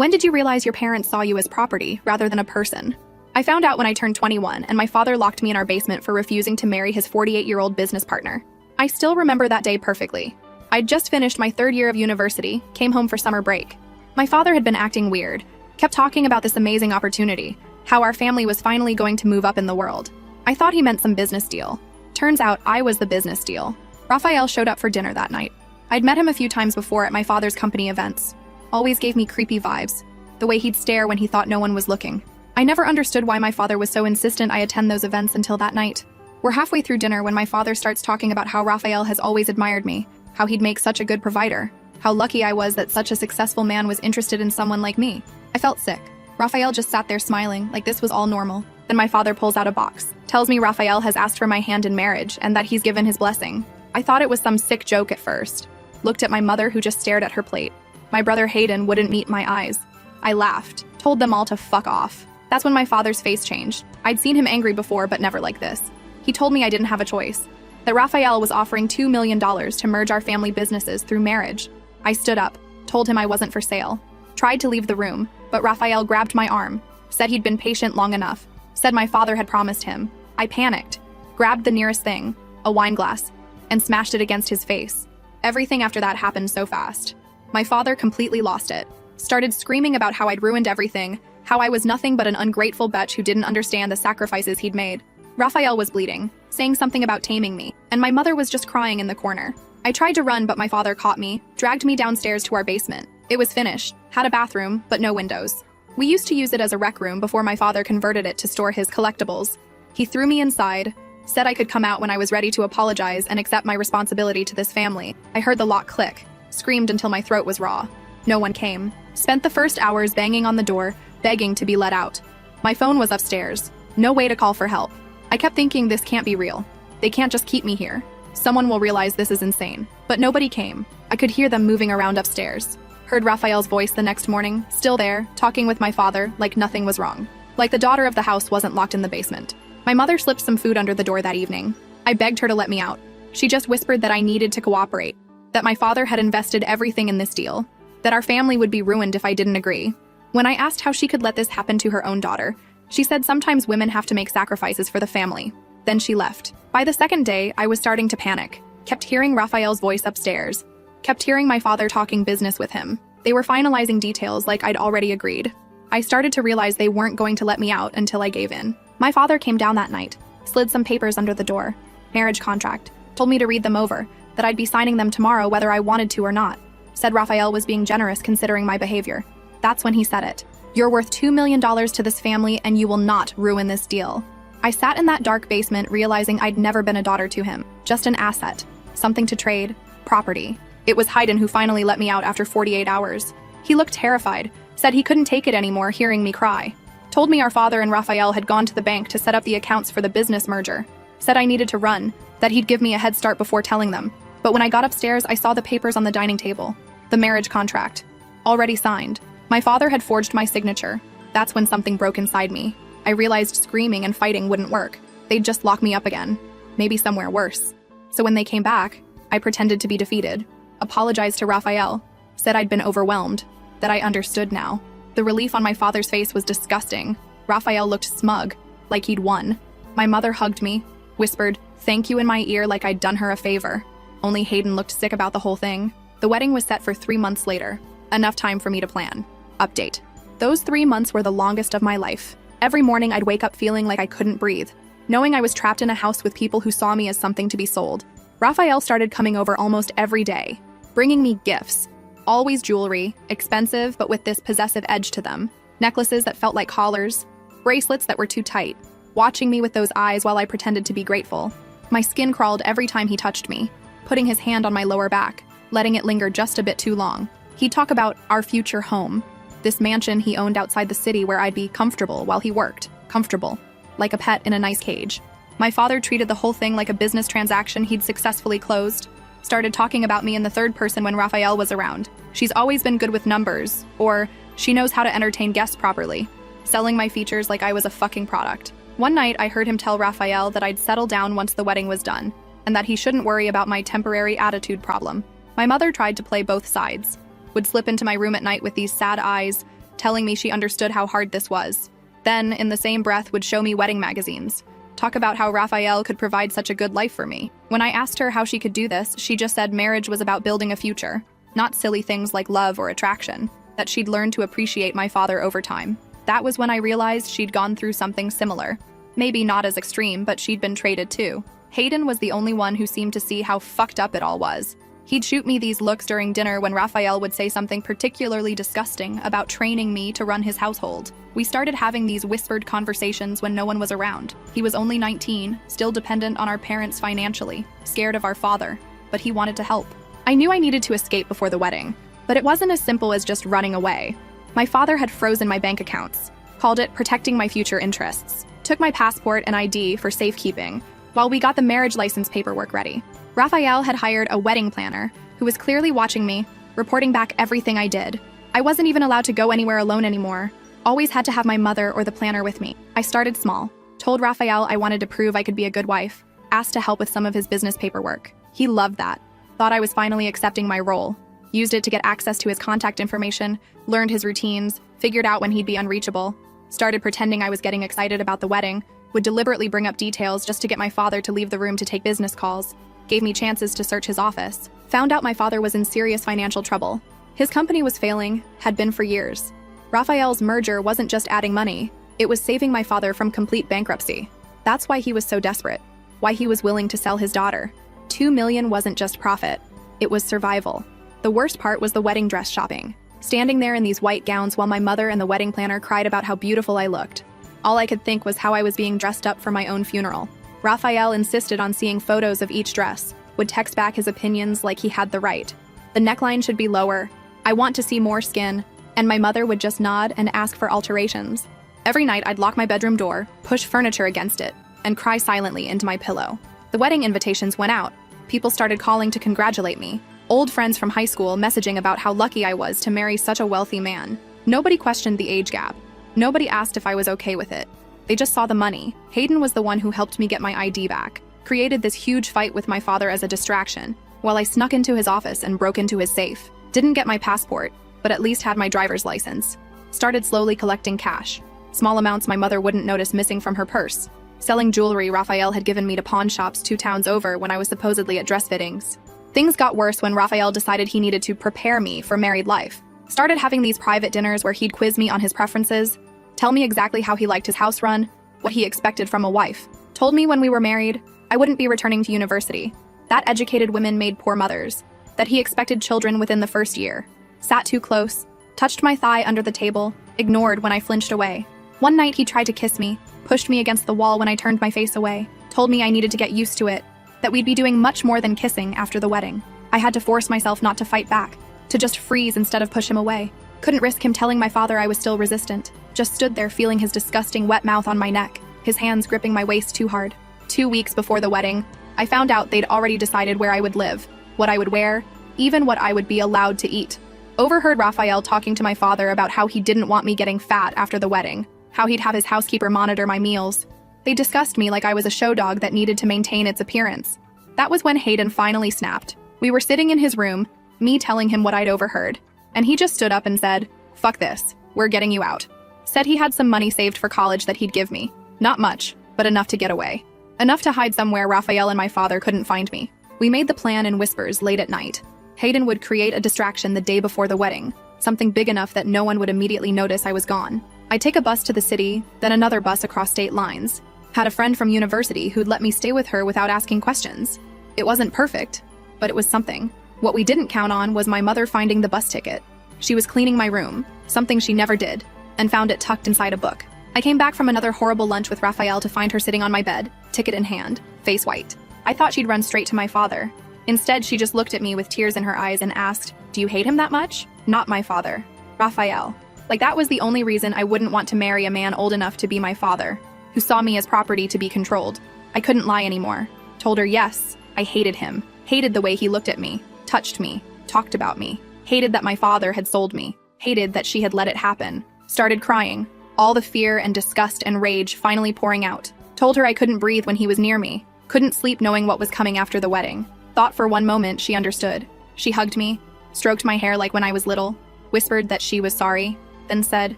When did you realize your parents saw you as property rather than a person? I found out when I turned 21 and my father locked me in our basement for refusing to marry his 48-year-old business partner. I still remember that day perfectly. I'd just finished my 3rd year of university, came home for summer break. My father had been acting weird, kept talking about this amazing opportunity, how our family was finally going to move up in the world. I thought he meant some business deal. Turns out I was the business deal. Raphael showed up for dinner that night. I'd met him a few times before at my father's company events. Always gave me creepy vibes, the way he'd stare when he thought no one was looking. I never understood why my father was so insistent I attend those events until that night. We're halfway through dinner when my father starts talking about how Raphael has always admired me, how he'd make such a good provider, how lucky I was that such a successful man was interested in someone like me. I felt sick. Raphael just sat there smiling, like this was all normal. Then my father pulls out a box, tells me Raphael has asked for my hand in marriage and that he's given his blessing. I thought it was some sick joke at first. Looked at my mother who just stared at her plate. My brother Hayden wouldn't meet my eyes. I laughed, told them all to fuck off. That's when my father's face changed. I'd seen him angry before, but never like this. He told me I didn't have a choice, that Raphael was offering $2 million to merge our family businesses through marriage. I stood up, told him I wasn't for sale. Tried to leave the room, but Raphael grabbed my arm, said he'd been patient long enough, said my father had promised him. I panicked, grabbed the nearest thing, a wine glass, and smashed it against his face. Everything after that happened so fast. My father completely lost it, started screaming about how I'd ruined everything, how I was nothing but an ungrateful bitch who didn't understand the sacrifices he'd made. Raphael was bleeding, saying something about taming me, and my mother was just crying in the corner. I tried to run, but my father caught me, dragged me downstairs to our basement. It was finished, had a bathroom, but no windows. We used to use it as a rec room before my father converted it to store his collectibles. He threw me inside, said I could come out when I was ready to apologize and accept my responsibility to this family. I heard the lock click, screamed until my throat was raw. No one came. Spent the first hours banging on the door, begging to be let out. My phone was upstairs. No way to call for help. I kept thinking this can't be real. They can't just keep me here. Someone will realize this is insane. But nobody came. I could hear them moving around upstairs. Heard Raphael's voice the next morning, still there, talking with my father, like nothing was wrong. Like the daughter of the house wasn't locked in the basement. My mother slipped some food under the door that evening. I begged her to let me out. She just whispered that I needed to cooperate, that my father had invested everything in this deal, that our family would be ruined if I didn't agree. When I asked how she could let this happen to her own daughter, she said sometimes women have to make sacrifices for the family. Then she left. By the second day, I was starting to panic. Kept hearing Raphael's voice upstairs. Kept hearing my father talking business with him. They were finalizing details like I'd already agreed. I started to realize they weren't going to let me out until I gave in. My father came down that night, slid some papers under the door. Marriage contract. Told me to read them over, that I'd be signing them tomorrow whether I wanted to or not. Said Raphael was being generous considering my behavior. That's when he said it. You're worth $2 million to this family and you will not ruin this deal. I sat in that dark basement realizing I'd never been a daughter to him, just an asset, something to trade, property. It was Hayden who finally let me out after 48 hours. He looked terrified, said he couldn't take it anymore hearing me cry. Told me our father and Raphael had gone to the bank to set up the accounts for the business merger. Said I needed to run, that he'd give me a head start before telling them. But when I got upstairs, I saw the papers on the dining table. The marriage contract. Already signed. My father had forged my signature. That's when something broke inside me. I realized screaming and fighting wouldn't work. They'd just lock me up again. Maybe somewhere worse. So when they came back, I pretended to be defeated. Apologized to Raphael. Said I'd been overwhelmed. That I understood now. The relief on my father's face was disgusting. Raphael looked smug, like he'd won. My mother hugged me, whispered, "Thank you" in my ear like I'd done her a favor. Only Hayden looked sick about the whole thing. The wedding was set for 3 months later. Enough time for me to plan. Update. Those 3 months were the longest of my life. Every morning I'd wake up feeling like I couldn't breathe, knowing I was trapped in a house with people who saw me as something to be sold. Raphael started coming over almost every day, bringing me gifts. Always jewelry, expensive but with this possessive edge to them. Necklaces that felt like collars, bracelets that were too tight, watching me with those eyes while I pretended to be grateful. My skin crawled every time he touched me, putting his hand on my lower back, letting it linger just a bit too long. He'd talk about our future home, this mansion he owned outside the city where I'd be comfortable while he worked. Comfortable. Like a pet in a nice cage. My father treated the whole thing like a business transaction he'd successfully closed. Started talking about me in the third person when Raphael was around. She's always been good with numbers, or she knows how to entertain guests properly. Selling my features like I was a fucking product. One night I heard him tell Raphael that I'd settle down once the wedding was done, and that he shouldn't worry about my temporary attitude problem. My mother tried to play both sides. Would slip into my room at night with these sad eyes, telling me she understood how hard this was. Then, in the same breath, would show me wedding magazines. Talk about how Raphael could provide such a good life for me. When I asked her how she could do this, she just said marriage was about building a future, not silly things like love or attraction, that she'd learned to appreciate my father over time. That was when I realized she'd gone through something similar. Maybe not as extreme, but she'd been traded too. Hayden was the only one who seemed to see how fucked up it all was. He'd shoot me these looks during dinner when Raphael would say something particularly disgusting about training me to run his household. We started having these whispered conversations when no one was around. He was only 19, still dependent on our parents financially, scared of our father, but he wanted to help. I knew I needed to escape before the wedding, but it wasn't as simple as just running away. My father had frozen my bank accounts, called it protecting my future interests, took my passport and ID for safekeeping, while we got the marriage license paperwork ready. Raphael had hired a wedding planner who was clearly watching me, reporting back everything I did. I wasn't even allowed to go anywhere alone anymore. Always had to have my mother or the planner with me. I started small, told Raphael I wanted to prove I could be a good wife, asked to help with some of his business paperwork. He loved that, thought I was finally accepting my role, used it to get access to his contact information, learned his routines, figured out when he'd be unreachable, started pretending I was getting excited about the wedding, would deliberately bring up details just to get my father to leave the room to take business calls, gave me chances to search his office, found out my father was in serious financial trouble. His company was failing, had been for years. Raphael's merger wasn't just adding money, it was saving my father from complete bankruptcy. That's why he was so desperate, why he was willing to sell his daughter. $2 million wasn't just profit, it was survival. The worst part was the wedding dress shopping. Standing there in these white gowns while my mother and the wedding planner cried about how beautiful I looked. All I could think was how I was being dressed up for my own funeral. Raphael insisted on seeing photos of each dress, would text back his opinions like he had the right. The neckline should be lower, I want to see more skin, and my mother would just nod and ask for alterations. Every night I'd lock my bedroom door, push furniture against it, and cry silently into my pillow. The wedding invitations went out. People started calling to congratulate me. Old friends from high school messaging about how lucky I was to marry such a wealthy man. Nobody questioned the age gap. Nobody asked if I was okay with it. They just saw the money. Hayden was the one who helped me get my ID back, created this huge fight with my father as a distraction, while I snuck into his office and broke into his safe. Didn't get my passport, but at least had my driver's license. Started slowly collecting cash. Small amounts my mother wouldn't notice missing from her purse. Selling jewelry Raphael had given me to pawn shops 2 towns over when I was supposedly at dress fittings. Things got worse when Raphael decided he needed to prepare me for married life. Started having these private dinners where he'd quiz me on his preferences, tell me exactly how he liked his house run, what he expected from a wife. Told me when we were married, I wouldn't be returning to university, that educated women made poor mothers, that he expected children within the first year. Sat too close, touched my thigh under the table, ignored when I flinched away. One night he tried to kiss me, pushed me against the wall when I turned my face away, told me I needed to get used to it, that we'd be doing much more than kissing after the wedding. I had to force myself not to fight back, to just freeze instead of push him away. Couldn't risk him telling my father I was still resistant. Just stood there feeling his disgusting wet mouth on my neck, his hands gripping my waist too hard. 2 weeks before the wedding, I found out they'd already decided where I would live, what I would wear, even what I would be allowed to eat. Overheard Raphael talking to my father about how he didn't want me getting fat after the wedding, how he'd have his housekeeper monitor my meals. They discussed me like I was a show dog that needed to maintain its appearance. That was when Hayden finally snapped. We were sitting in his room, me telling him what I'd overheard, and he just stood up and said, "Fuck this, we're getting you out." Said he had some money saved for college that he'd give me. Not much, but enough to get away. Enough to hide somewhere Raphael and my father couldn't find me. We made the plan in whispers late at night. Hayden would create a distraction the day before the wedding, something big enough that no one would immediately notice I was gone. I'd take a bus to the city, then another bus across state lines. Had a friend from university who'd let me stay with her without asking questions. It wasn't perfect, but it was something. What we didn't count on was my mother finding the bus ticket. She was cleaning my room, something she never did, and found it tucked inside a book. I came back from another horrible lunch with Raphael to find her sitting on my bed, ticket in hand, face white. I thought she'd run straight to my father. Instead, she just looked at me with tears in her eyes and asked, "Do you hate him that much?" Not my father. Raphael. Like that was the only reason I wouldn't want to marry a man old enough to be my father, who saw me as property to be controlled. I couldn't lie anymore. Told her yes, I hated him. Hated the way he looked at me, touched me, talked about me. Hated that my father had sold me. Hated that she had let it happen. Started crying. All the fear and disgust and rage finally pouring out. Told her I couldn't breathe when he was near me. Couldn't sleep knowing what was coming after the wedding. Thought for one moment she understood. She hugged me, stroked my hair like when I was little, whispered that she was sorry. then said,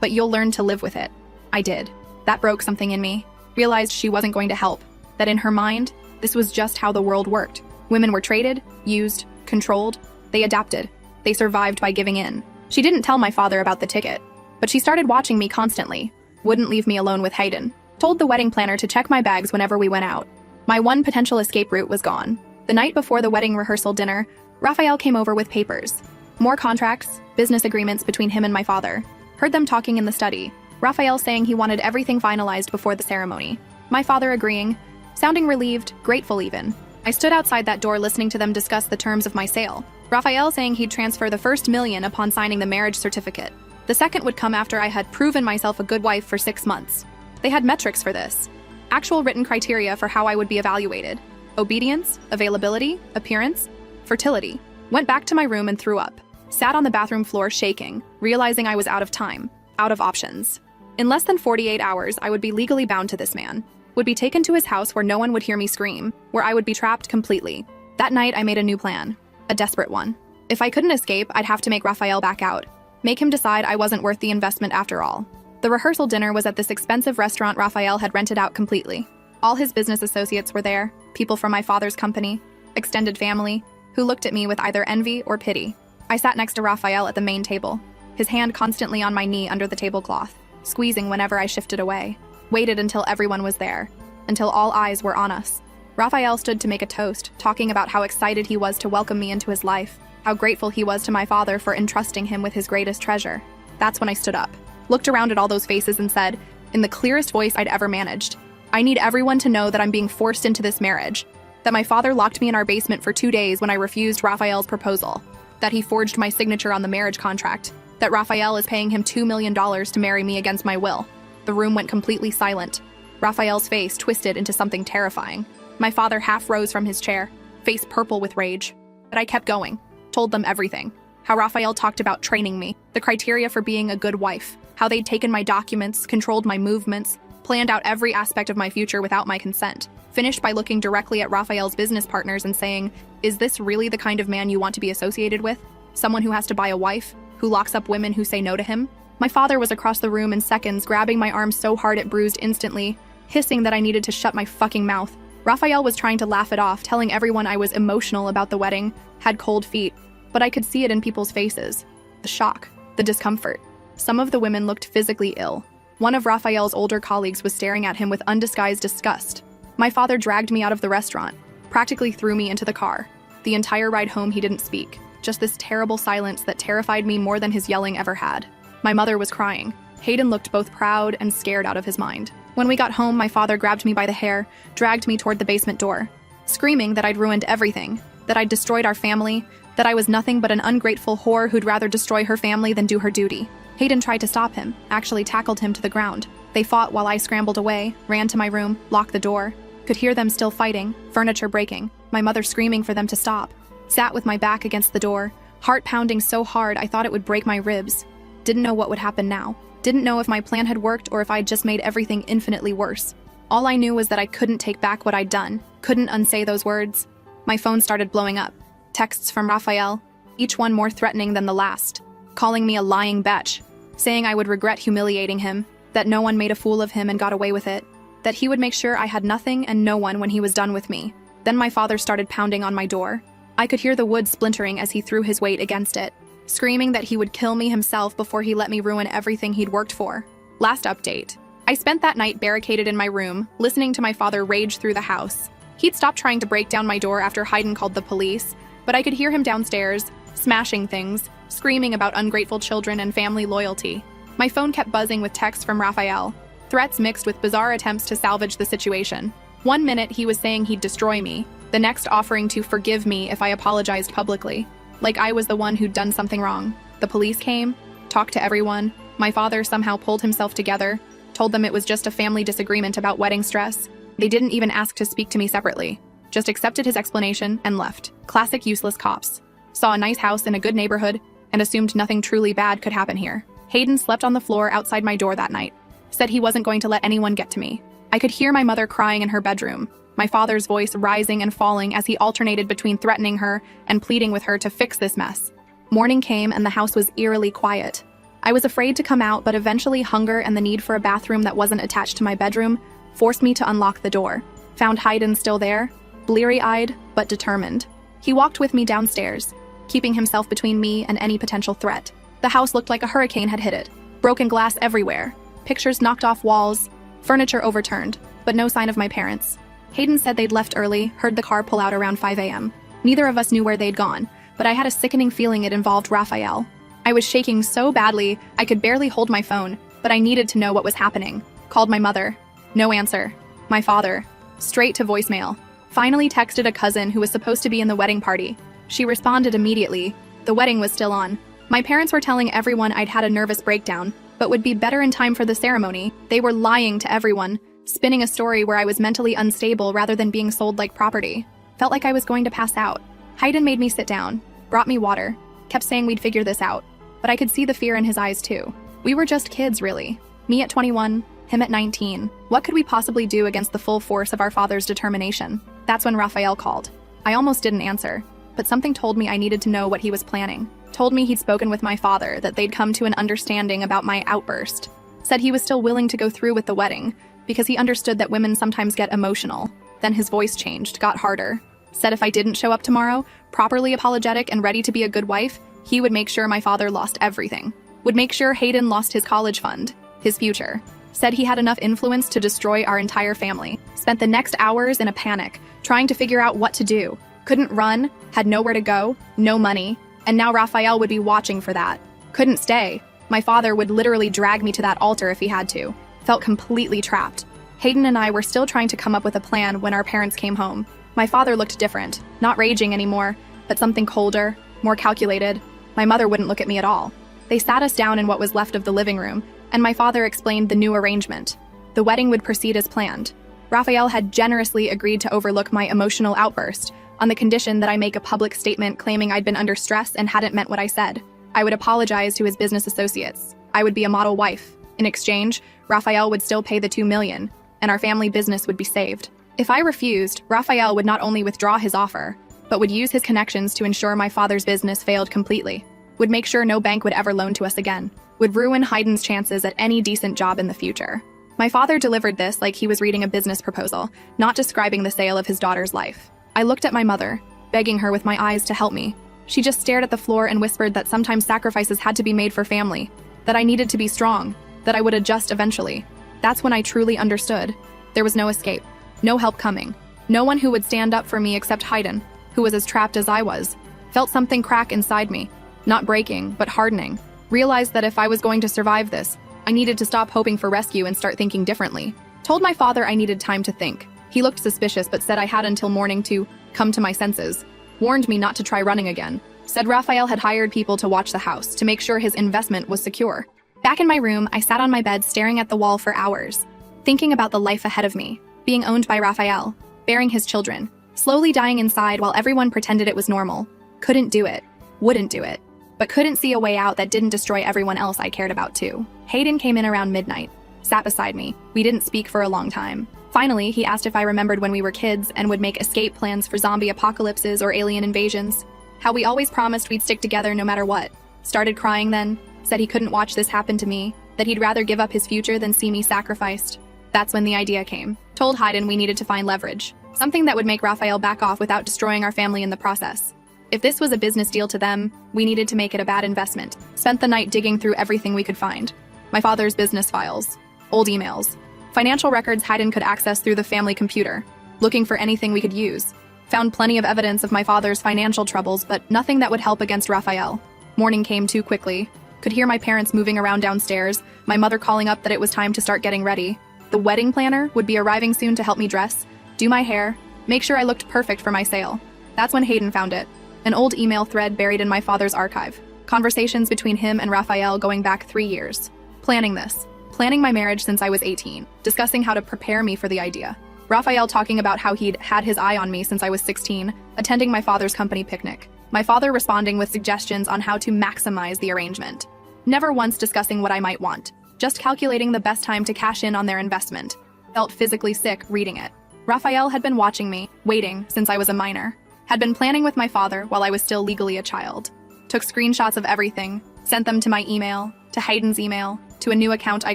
"But you'll learn to live with it." I did. That broke something in me. Realized she wasn't going to help. That in her mind, this was just how the world worked. Women were traded, used, controlled. They adapted. They survived by giving in. She didn't tell my father about the ticket, but she started watching me constantly. Wouldn't leave me alone with Hayden. Told the wedding planner to check my bags whenever we went out. My one potential escape route was gone. The night before the wedding rehearsal dinner, Raphael came over with papers. More contracts, business agreements between him and my father. Heard them talking in the study. Raphael saying he wanted everything finalized before the ceremony. My father agreeing, sounding relieved, grateful even. I stood outside that door listening to them discuss the terms of my sale. Raphael saying he'd transfer the first $1 million upon signing the marriage certificate. The second would come after I had proven myself a good wife for 6 months. They had metrics for this. Actual written criteria for how I would be evaluated. Obedience, availability, appearance, fertility. Went back to my room and threw up. Sat on the bathroom floor shaking, realizing I was out of time, out of options. In less than 48 hours, I would be legally bound to this man. Would be taken to his house where no one would hear me scream, where I would be trapped completely. That night, I made a new plan. A desperate one. If I couldn't escape, I'd have to make Raphael back out. Make him decide I wasn't worth the investment after all. The rehearsal dinner was at this expensive restaurant Raphael had rented out completely. All his business associates were there, people from my father's company, extended family, who looked at me with either envy or pity. I sat next to Raphael at the main table, his hand constantly on my knee under the tablecloth, squeezing whenever I shifted away. Waited until everyone was there, until all eyes were on us. Raphael stood to make a toast, talking about how excited he was to welcome me into his life, how grateful he was to my father for entrusting him with his greatest treasure. That's when I stood up, looked around at all those faces and said, in the clearest voice I'd ever managed, "I need everyone to know that I'm being forced into this marriage, that my father locked me in our basement for 2 days when I refused Raphael's proposal, that he forged my signature on the marriage contract, that Raphael is paying him $2 million to marry me against my will." The room went completely silent. Raphael's face twisted into something terrifying. My father half rose from his chair, face purple with rage. But I kept going, told them everything. How Raphael talked about training me, the criteria for being a good wife, how they'd taken my documents, controlled my movements, planned out every aspect of my future without my consent. Finished by looking directly at Raphael's business partners and saying, "Is this really the kind of man you want to be associated with? Someone who has to buy a wife, who locks up women who say no to him?" My father was across the room in seconds, grabbing my arm so hard it bruised instantly, hissing that I needed to shut my fucking mouth. Raphael was trying to laugh it off, telling everyone I was emotional about the wedding, had cold feet, but I could see it in people's faces. The shock, the discomfort. Some of the women looked physically ill. One of Raphael's older colleagues was staring at him with undisguised disgust. My father dragged me out of the restaurant, practically threw me into the car. The entire ride home he didn't speak, just this terrible silence that terrified me more than his yelling ever had. My mother was crying. Hayden looked both proud and scared out of his mind. When we got home, my father grabbed me by the hair, dragged me toward the basement door, screaming that I'd ruined everything, that I'd destroyed our family, that I was nothing but an ungrateful whore who'd rather destroy her family than do her duty. Hayden tried to stop him, actually tackled him to the ground. They fought while I scrambled away, ran to my room, locked the door. Could hear them still fighting, furniture breaking, my mother screaming for them to stop. Sat with my back against the door, heart pounding so hard I thought it would break my ribs. Didn't know what would happen now. Didn't know if my plan had worked or if I'd just made everything infinitely worse. All I knew was that I couldn't take back what I'd done, couldn't unsay those words. My phone started blowing up. Texts from Raphael, each one more threatening than the last. Calling me a lying bitch, saying I would regret humiliating him, that no one made a fool of him and got away with it, that he would make sure I had nothing and no one when he was done with me. Then my father started pounding on my door. I could hear the wood splintering as he threw his weight against it, screaming that he would kill me himself before he let me ruin everything he'd worked for. Last update. I spent that night barricaded in my room, listening to my father rage through the house. He'd stopped trying to break down my door after Hayden called the police, but I could hear him downstairs, smashing things, screaming about ungrateful children and family loyalty. My phone kept buzzing with texts from Raphael, threats mixed with bizarre attempts to salvage the situation. One minute he was saying he'd destroy me, the next offering to forgive me if I apologized publicly, like I was the one who'd done something wrong. The police came, talked to everyone. My father somehow pulled himself together, told them it was just a family disagreement about wedding stress. They didn't even ask to speak to me separately, just accepted his explanation and left. Classic useless cops. Saw a nice house in a good neighborhood and assumed nothing truly bad could happen here. Hayden slept on the floor outside my door that night. Said he wasn't going to let anyone get to me. I could hear my mother crying in her bedroom, my father's voice rising and falling as he alternated between threatening her and pleading with her to fix this mess. Morning came and the house was eerily quiet. I was afraid to come out, but eventually hunger and the need for a bathroom that wasn't attached to my bedroom forced me to unlock the door. Found Hayden still there, bleary-eyed but determined. He walked with me downstairs, keeping himself between me and any potential threat. The house looked like a hurricane had hit it. Broken glass everywhere, pictures knocked off walls, furniture overturned, but no sign of my parents. Hayden said they'd left early, heard the car pull out around 5 a.m. Neither of us knew where they'd gone, but I had a sickening feeling it involved Raphael. I was shaking so badly I could barely hold my phone, but I needed to know what was happening. Called my mother. No answer. My father. Straight to voicemail. Finally texted a cousin who was supposed to be in the wedding party. She responded immediately. The wedding was still on. My parents were telling everyone I'd had a nervous breakdown, but would be better in time for the ceremony. They were lying to everyone, spinning a story where I was mentally unstable rather than being sold like property. Felt like I was going to pass out. Hayden made me sit down, brought me water, kept saying we'd figure this out, but I could see the fear in his eyes too. We were just kids, really. Me at 21, him at 19. What could we possibly do against the full force of our father's determination? That's when Raphael called. I almost didn't answer, but something told me I needed to know what he was planning. Told me he'd spoken with my father, that they'd come to an understanding about my outburst. Said he was still willing to go through with the wedding, because he understood that women sometimes get emotional. Then his voice changed, got harder. Said if I didn't show up tomorrow, properly apologetic and ready to be a good wife, he would make sure my father lost everything. Would make sure Hayden lost his college fund, his future. Said he had enough influence to destroy our entire family. Spent the next hours in a panic, trying to figure out what to do. Couldn't run, had nowhere to go, no money, and now Raphael would be watching for that. Couldn't stay. My father would literally drag me to that altar if he had to. Felt completely trapped. Hayden and I were still trying to come up with a plan when our parents came home. My father looked different, not raging anymore, but something colder, more calculated. My mother wouldn't look at me at all. They sat us down in what was left of the living room, and my father explained the new arrangement. The wedding would proceed as planned. Raphael had generously agreed to overlook my emotional outburst, on the condition that I make a public statement claiming I'd been under stress and hadn't meant what I said. I would apologize to his business associates. I would be a model wife. In exchange, Raphael would still pay the $2 million, and our family business would be saved. If I refused, Raphael would not only withdraw his offer, but would use his connections to ensure my father's business failed completely. Would make sure no bank would ever loan to us again. Would ruin Hayden's chances at any decent job in the future. My father delivered this like he was reading a business proposal, not describing the sale of his daughter's life. I looked at my mother, begging her with my eyes to help me. She just stared at the floor and whispered that sometimes sacrifices had to be made for family, that I needed to be strong, that I would adjust eventually. That's when I truly understood. There was no escape, no help coming. No one who would stand up for me except Hayden, who was as trapped as I was. Felt something crack inside me, not breaking, but hardening. Realized that if I was going to survive this, I needed to stop hoping for rescue and start thinking differently. Told my father I needed time to think. He looked suspicious but said I had until morning to come to my senses. Warned me not to try running again. Said Raphael had hired people to watch the house to make sure his investment was secure. Back in my room, I sat on my bed staring at the wall for hours, thinking about the life ahead of me, being owned by Raphael, bearing his children, slowly dying inside while everyone pretended it was normal. Couldn't do it, wouldn't do it, but couldn't see a way out that didn't destroy everyone else I cared about too. Hayden came in around midnight, sat beside me. We didn't speak for a long time. Finally, he asked if I remembered when we were kids and would make escape plans for zombie apocalypses or alien invasions. How we always promised we'd stick together no matter what. Started crying then, said he couldn't watch this happen to me, that he'd rather give up his future than see me sacrificed. That's when the idea came. Told Hayden we needed to find leverage, something that would make Raphael back off without destroying our family in the process. If this was a business deal to them, we needed to make it a bad investment. Spent the night digging through everything we could find. My father's business files, old emails, financial records Hayden could access through the family computer, looking for anything we could use. Found plenty of evidence of my father's financial troubles, but nothing that would help against Raphael. Morning came too quickly. Could hear my parents moving around downstairs, my mother calling up that it was time to start getting ready. The wedding planner would be arriving soon to help me dress, do my hair, make sure I looked perfect for my sale. That's when Hayden found it. An old email thread buried in my father's archive. Conversations between him and Raphael going back 3 years. Planning this. Planning my marriage since I was 18. Discussing how to prepare me for the idea. Raphael talking about how he'd had his eye on me since I was 16, attending my father's company picnic. My father responding with suggestions on how to maximize the arrangement. Never once discussing what I might want. Just calculating the best time to cash in on their investment. Felt physically sick reading it. Raphael had been watching me, waiting, since I was a minor. Had been planning with my father while I was still legally a child. Took screenshots of everything, sent them to my email, to Hayden's email, to a new account I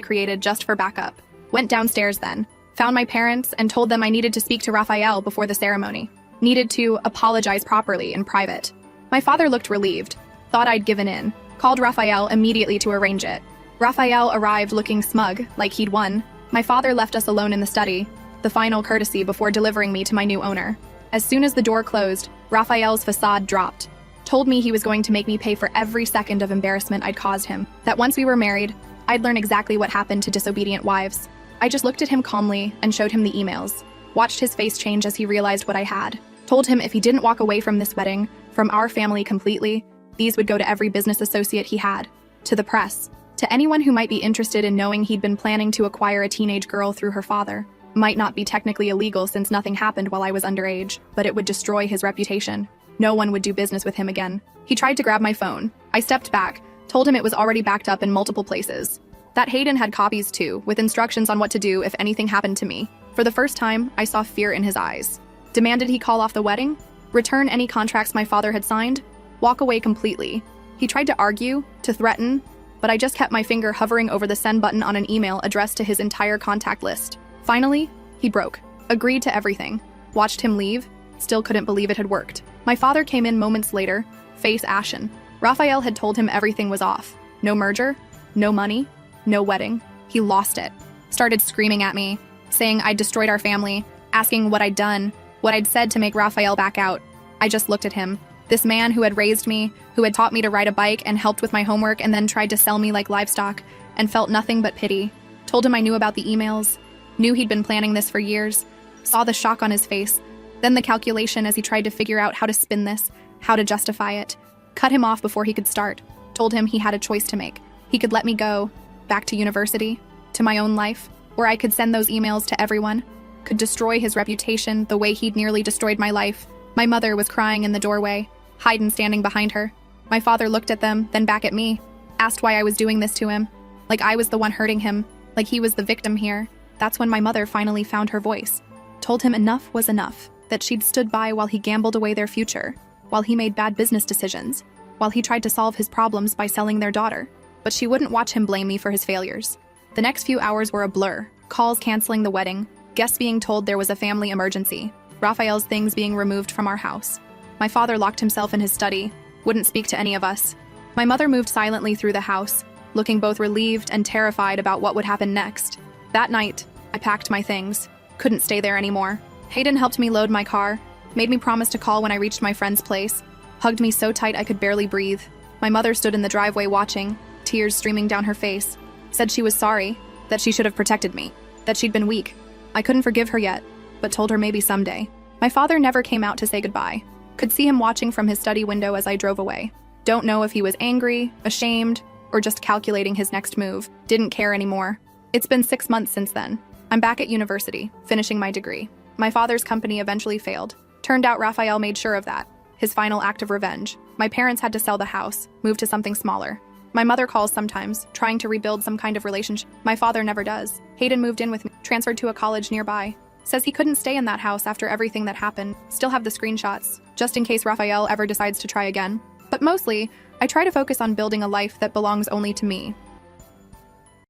created just for backup. Went downstairs then, found my parents, and told them I needed to speak to Raphael before the ceremony. Needed to apologize properly in private. My father looked relieved, thought I'd given in, called Raphael immediately to arrange it. Raphael arrived looking smug, like he'd won. My father left us alone in the study, the final courtesy before delivering me to my new owner. As soon as the door closed, Raphael's facade dropped. Told me he was going to make me pay for every second of embarrassment I'd caused him. That once we were married, I'd learn exactly what happened to disobedient wives. I just looked at him calmly and showed him the emails. Watched his face change as he realized what I had. Told him if he didn't walk away from this wedding, from our family completely, these would go to every business associate he had, to the press, to anyone who might be interested in knowing he'd been planning to acquire a teenage girl through her father. Might not be technically illegal since nothing happened while I was underage, but it would destroy his reputation. No one would do business with him again. He tried to grab my phone. I stepped back, told him it was already backed up in multiple places. That Hayden had copies too, with instructions on what to do if anything happened to me. For the first time, I saw fear in his eyes. Demanded he call off the wedding, return any contracts my father had signed, walk away completely. He tried to argue, to threaten, but I just kept my finger hovering over the send button on an email addressed to his entire contact list. Finally, he broke. Agreed to everything. Watched him leave, still couldn't believe it had worked. My father came in moments later, face ashen. Raphael had told him everything was off. No merger, no money, no wedding. He lost it. Started screaming at me, saying I'd destroyed our family, asking what I'd done, what I'd said to make Raphael back out. I just looked at him. This man who had raised me, who had taught me to ride a bike and helped with my homework and then tried to sell me like livestock, and felt nothing but pity. Told him I knew about the emails, knew he'd been planning this for years, saw the shock on his face, then the calculation as he tried to figure out how to spin this, how to justify it. Cut him off before he could start. Told him he had a choice to make. He could let me go, back to university, to my own life, where I could send those emails to everyone, could destroy his reputation the way he'd nearly destroyed my life. My mother was crying in the doorway, Hayden standing behind her. My father looked at them, then back at me, asked why I was doing this to him, like I was the one hurting him, like he was the victim here. That's when my mother finally found her voice. Told him enough was enough, that she'd stood by while he gambled away their future, while he made bad business decisions, while he tried to solve his problems by selling their daughter. But she wouldn't watch him blame me for his failures. The next few hours were a blur, calls canceling the wedding, guests being told there was a family emergency, Raphael's things being removed from our house. My father locked himself in his study, wouldn't speak to any of us. My mother moved silently through the house, looking both relieved and terrified about what would happen next. That night, I packed my things, couldn't stay there anymore. Hayden helped me load my car, made me promise to call when I reached my friend's place, hugged me so tight I could barely breathe. My mother stood in the driveway watching, tears streaming down her face, said she was sorry, that she should have protected me, that she'd been weak. I couldn't forgive her yet, but told her maybe someday. My father never came out to say goodbye. Could see him watching from his study window as I drove away. Don't know if he was angry, ashamed, or just calculating his next move. Didn't care anymore. It's been 6 months since then. I'm back at university, finishing my degree. My father's company eventually failed. Turned out Raphael made sure of that. His final act of revenge. My parents had to sell the house, move to something smaller. My mother calls sometimes, trying to rebuild some kind of relationship. My father never does. Hayden moved in with me, transferred to a college nearby. Says he couldn't stay in that house after everything that happened. Still have the screenshots, just in case Raphael ever decides to try again. But mostly, I try to focus on building a life that belongs only to me.